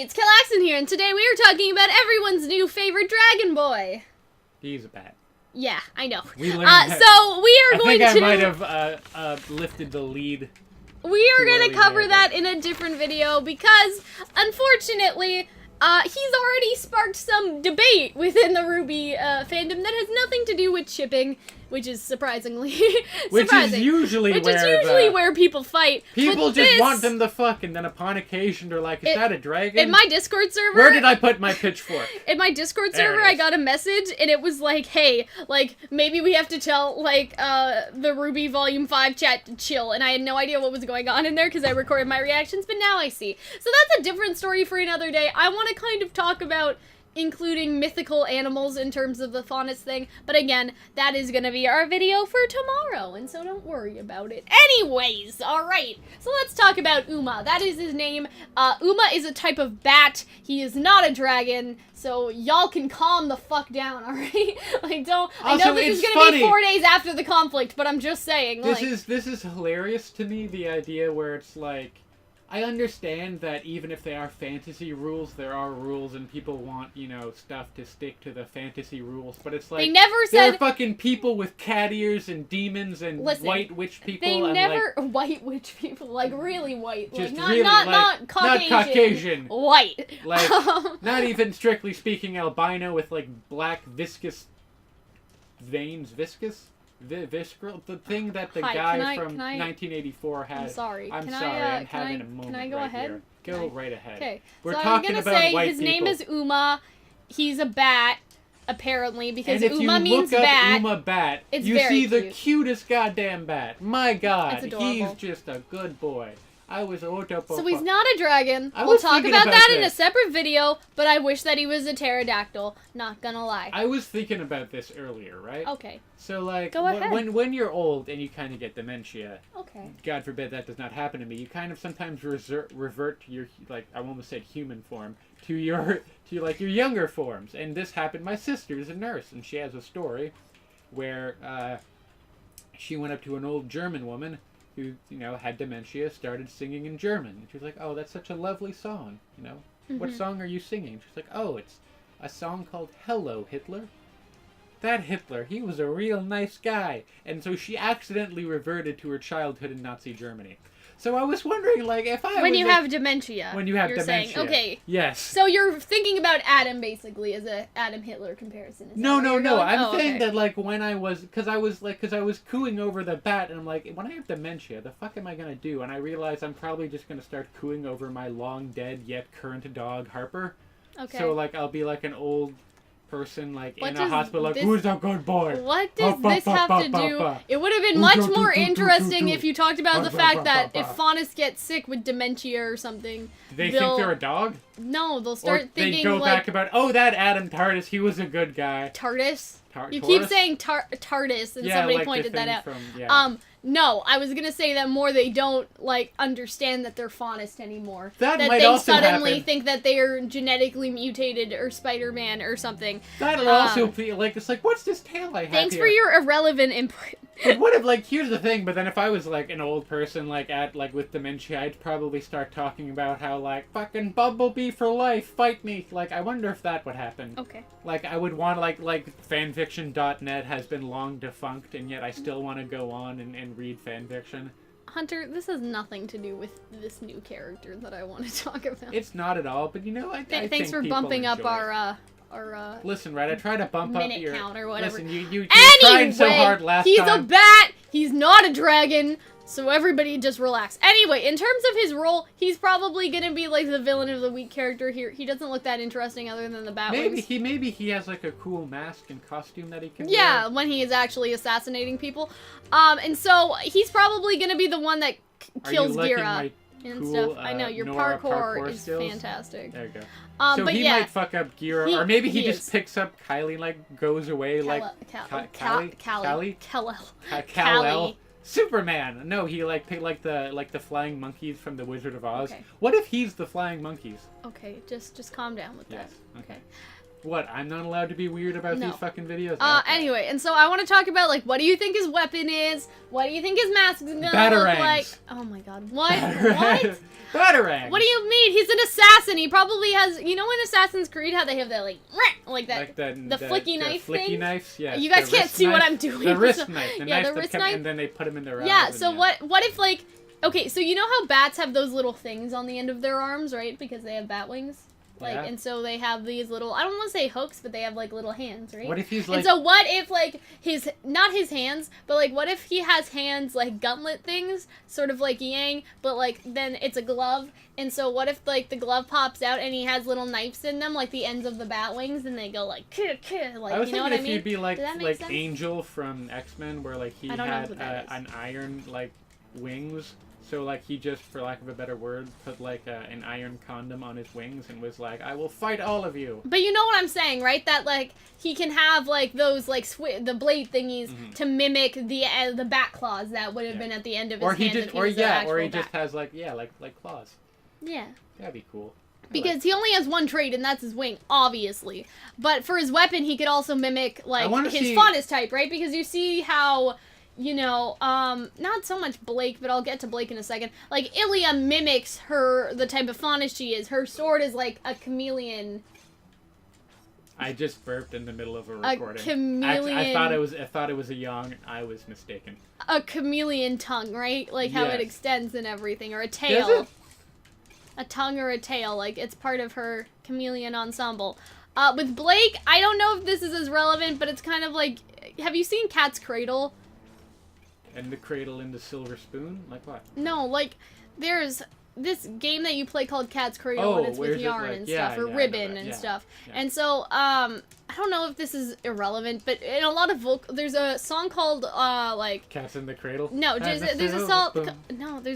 it's Calxiyn here, and today we are talking about everyone's new favorite dragon boy. He's a bat. Yeah, I know. We learned so we are going to... I think I might have lifted the lead. We are going to cover that in a different video because, unfortunately, he's already sparked some debate within the RWBY fandom that has nothing to do with shipping, which is surprisingly Is usually where people fight. People just want them to fuck, and then upon occasion they're like, "Is that a dragon?" In my Discord server, where did I put my pitchfork? In my Discord server, I got a message, and it was like, "Hey, like maybe we have to tell like the RWBY Volume 5 chat to chill." And I had no idea what was going on in there because I recorded my reactions, but now I see. So that's a different story for another day. I want to kind of talk about including mythical animals in terms of the Faunus thing, but again, that is gonna be our video for tomorrow, and so don't worry about it. Anyways, alright, so let's talk about Yuma. That is his name. Yuma is a type of bat. He is not a dragon, so y'all can calm the fuck down, alright? Like, don't... I know this is gonna be 4 days after the conflict, but I'm just saying, this is hilarious to me, the idea where it's like, I understand that even if they are fantasy rules, there are rules and people want, you know, stuff to stick to the fantasy rules, but it's like, they never said... They're fucking people with cat ears and demons and white witch people. They and never... like, white witch people, like really white. Just like, really, not Caucasian. Not Caucasian. White. Like, not even strictly speaking albino with like black viscous veins. Viscous? Visceral, the thing that the guy from 1984 had. I'm sorry. I'm having a moment. Can I go right ahead? Here. Go right ahead. Okay. We're so talking I'm gonna about say white his people. name is Yuma. He's a bat, apparently, because and if Yuma means you look bat. Up Yuma bat, it's you very see the cute. cutest goddamn bat. My God, It's adorable. he's just a good boy. So he's not a dragon. I We'll was talk thinking about that this. in a separate video, but I wish that he was a pterodactyl. Not gonna lie. I was thinking about this earlier, right? Okay. So like, Go ahead. when you're old and you kind of get dementia, okay. God forbid that does not happen to me, you kind of sometimes revert to your, like, I almost said human form, to your younger forms. And this happened. My sister's a nurse, and she has a story where she went up to an old German woman who, you know, had dementia, started singing in German. And she was like, "Oh, that's such a lovely song, you know. What song are you singing?" She's like, "Oh, it's a song called Hello, Hitler. That Hitler, he was a real nice guy." And so she accidentally reverted to her childhood in Nazi Germany. So I was wondering, like, if I When you have dementia. When you have dementia. Saying. Okay. Yes. So you're thinking about Adam, basically, as a Adam Hitler comparison. No. I'm saying that, like, when I was... Because I was cooing over the bat, and I'm like, when I have dementia, the fuck am I going to do? And I realized I'm probably just going to start cooing over my long-dead, yet current dog, Harper. Okay. So, like, I'll be like an old person, like, in a hospital, like, "Who's a good boy?" What does this have to do? It would have been much more interesting if you talked about the fact that if Faunus gets sick with dementia or something, Do they think they're a dog? No, they'll start thinking, they go back about, "Oh, that Adam TARDIS, he was a good guy." TARDIS? You Taurus? keep saying TARDIS, and somebody like pointed that out. From, No, I was gonna say that more they don't, like, understand that they're Faunus anymore. That might they also suddenly happen. think that they are genetically mutated or Spider-Man or something. That'll also be, like, it's like, what's this tail I have Thanks here? for your irrelevant input. But what if, like, here's the thing, but then if I was, like, an old person, like, with dementia, I'd probably start talking about how, like, fucking Bumblebee for life, fight me. Like, I wonder if that would happen. Okay. Like, I would want, like fanfiction.net has been long defunct, and yet I still want to go on and read fanfiction. Hunter, this has nothing to do with this new character that I want to talk about. It's not at all, but, you know, I Thanks for people bumping up enjoy our Listen, right, I try to bump up your... count or whatever. Listen, you're anyway, trying so hard last he's time. a bat! He's not a dragon! So everybody just relax. Anyway, in terms of his role, he's probably gonna be like the villain of the week character here. He doesn't look that interesting other than the bat wings. Maybe he has like a cool mask and costume that he can Yeah, wear. when he is actually assassinating people. And so he's probably gonna be the one that kills Gira and cool, stuff. I know, your Nora parkour is skills. Fantastic. There you go. So but he might fuck up Gira, or maybe he just is. picks up Kylie, like, goes away, Kal-El. Superman! No, he, like, picked, like the flying monkeys from the Wizard of Oz. Okay. What if he's the flying monkeys? Okay, just calm down with that. Yes, okay. What? I'm not allowed to be weird about No. these fucking videos? Okay. Anyway, and so I want to talk about, like, what do you think his weapon is? What do you think his mask is gonna Batarangs. look like? Oh my god, what? What? Batarangs! What do you mean? He's an assassin. He probably has, you know in Assassin's Creed how they have that, like that, Like the flicky knife flicky thing? knives, yeah. You guys can't see what I'm doing. The wrist knife. The Yeah, knife the that wrist kept, knife. and then they put them in their Yeah, eyes. so and, what if, like, okay, so you know how bats have those little things on the end of their arms, right? Because they have bat wings? Like, Yeah. and so they have these little, I don't want to say hooks, but they have, like, little hands, right? What if he's like... And so what if, like, not his hands, but, like, what if he has hands, like, gauntlet things, sort of like Yang, but, like, then it's a glove, and so what if, like, the glove pops out and he has little knives in them, like the ends of the bat wings, and they go, like, like, I was you know what thinking I if mean? he'd be like make sense? Angel from X-Men, where, like, he I don't know had who that is. an iron, like, wings. So, like, he just, for lack of a better word, put, like, an iron condom on his wings and was like, I will fight all of you. But you know what I'm saying, right? That, like, he can have, like, those, like, the blade thingies to mimic the bat claws that would have been at the end of his hand. Or he just has, like, like claws. Yeah. That'd be cool. Because he only has one trait, and that's his wing, obviously. But for his weapon, he could also mimic, like, his Faunus type, right? Because you see how... You know, not so much Blake, but I'll get to Blake in a second. Like, Ilya mimics the type of Faunus she is. Her sword is like a chameleon. I just burped in the middle of a recording. A chameleon. I thought it was a yawn. I was mistaken. A chameleon tongue, right? Like how it extends and everything, or a tail. Does it? A tongue or a tail, like it's part of her chameleon ensemble. With Blake, I don't know if this is as relevant, but it's kind of like, have you seen Cat's Cradle? And the cradle in the silver spoon? Like what? No, like, there's this game that you play called Cat's Cradle, and it's with yarn and stuff, or ribbon and stuff. Yeah. And so, I don't know if this is irrelevant, but in a lot of there's a song called, like... Cats in the Cradle? No, there's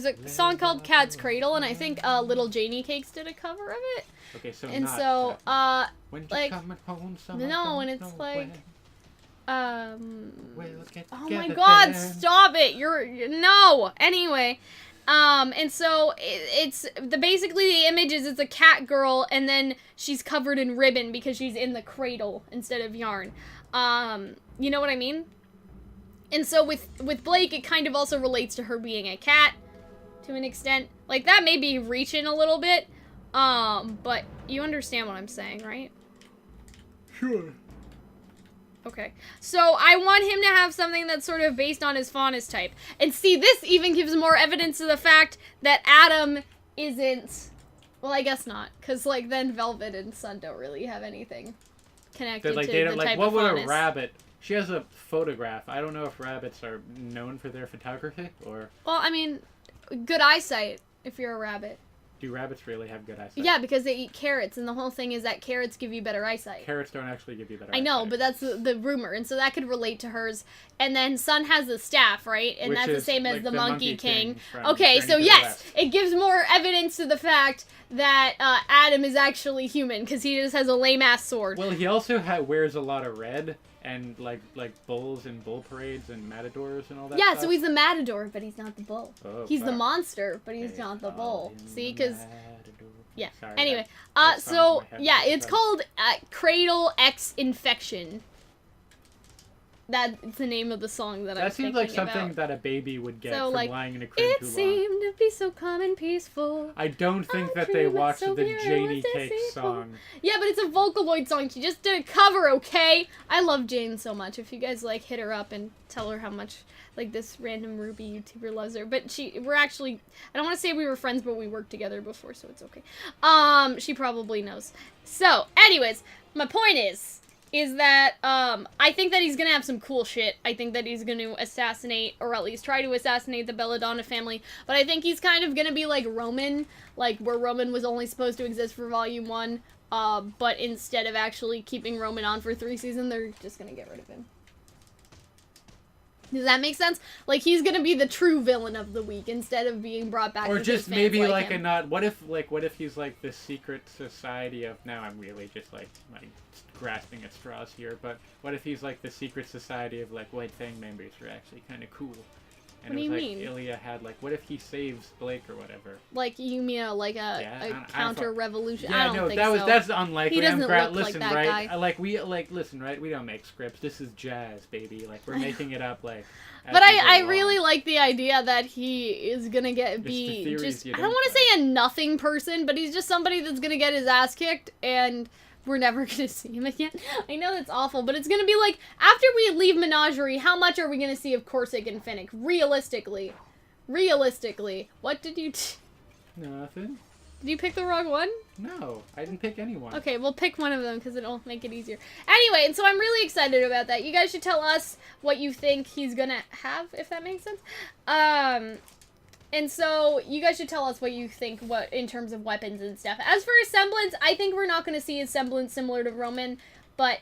a song called Cat's Cradle, and I think, Little Janie Cakes did a cover of it. Okay, so and not... so, when you like... come home, No, and it's like... We'll oh my god, stop it! No! Anyway, and so it's basically the image is it's a cat girl, and then she's covered in ribbon because she's in the cradle instead of yarn. You know what I mean? And so with Blake, it kind of also relates to her being a cat to an extent. Like, that may be reaching a little bit, but you understand what I'm saying, right? Sure. Okay, so I want him to have something that's sort of based on his Faunus type. And see, this even gives more evidence of the fact that Adam isn't... Well, I guess not, because, like, then Velvet and Sun don't really have anything connected to the type of Faunus. What would a rabbit... She has a photograph. I don't know if rabbits are known for their photography, or... Well, I mean, good eyesight, if you're a rabbit. Do rabbits really have good eyesight? Yeah, because they eat carrots, and the whole thing is that carrots give you better eyesight. Carrots don't actually give you better eyesight. I know, but that's the rumor, and so that could relate to hers. And then Sun has the staff, right? And Which that's the is same as like the Monkey King. Okay, so yes, it gives more evidence to the fact that Adam is actually human, because he just has a lame-ass sword. Well, he also wears a lot of red, and like bulls and bull parades and matadors and all that stuff. So he's the matador, but he's not the bull. Oh, he's the monster, but he's not the bull. See, because... Yeah. Sorry, anyway, so yeah, it's called Cradle X Infection. That's the name of the song that I'm thinking about. That seems like something that a baby would get from lying in a crib too long. It seemed to be so calm and peaceful. I don't think that they watched the Janie Cake song. Yeah, but it's a Vocaloid song. She just did a cover, okay? I love Jane so much. If you guys, like, hit her up and tell her how much, like, this random RWBY YouTuber loves her. But we're actually, I don't want to say we were friends, but we worked together before, so it's okay. She probably knows. So, anyways, my point is that, I think that he's gonna have some cool shit. I think that he's gonna assassinate, or at least try to assassinate the Belladonna family, but I think he's kind of gonna be like Roman, like where Roman was only supposed to exist for Volume 1, but instead of actually keeping Roman on for 3 seasons, they're just gonna get rid of him. Does that make sense? Like, he's gonna be the true villain of the week instead of being brought back. Or just maybe like him. What if he's like the secret society of, now I'm really just like grasping at straws here, but what if he's like the secret society of like White Fang members who are actually kind of cool? And What it do was you like mean? Ilya had like, what if he saves Blake or whatever? Like you mean like a counter revolution? I don't think so. That's unlikely. He doesn't look listen, like that right? guy. Listen, right? We don't make scripts. This is jazz, baby. Like we're making it up, like. But I really like the idea that he is gonna be just, I don't want to say a nothing person, but he's just somebody that's gonna get his ass kicked and we're never gonna see him again. I know that's awful, but it's gonna be like, after we leave Menagerie, how much are we gonna see of Corsic and Finnick? Realistically. What did you Nothing. Did you pick the wrong one? No, I didn't pick anyone. Okay, we'll pick one of them because it'll make it easier. Anyway, and so I'm really excited about that. You guys should tell us what you think he's gonna have, if that makes sense. And so you guys should tell us what you think in terms of weapons and stuff. As for his semblance, I think we're not gonna see his semblance similar to Roman, but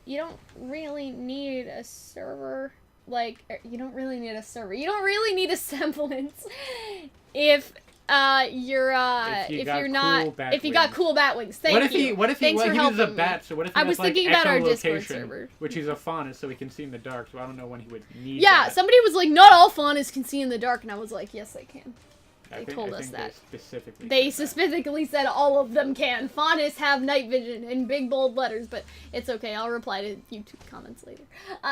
you don't really need a server. Like, you don't really need a server. You don't really need a semblance if you got cool bat wings. Thank you. What if he uses a bat? So what if he I was thinking about our Discord server, which is a Faunus, so he can see in the dark. So I don't know when he would need. Yeah, somebody was like, not all Faunus can see in the dark, and I was like, yes, they can. They told us that. They specifically said all of them can. Faunus have night vision in big bold letters, but it's okay. I'll reply to YouTube comments later.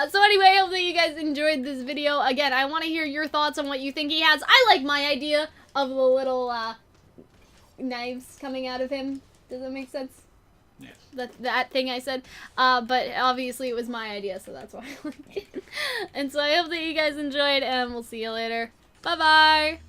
So anyway, I hope that you guys enjoyed this video. Again, I want to hear your thoughts on what you think he has. I like my idea of the little knives coming out of him. Does that make sense? Yes. That thing I said. But obviously it was my idea, so that's why I liked it. And so I hope that you guys enjoyed, and we'll see you later. Bye-bye!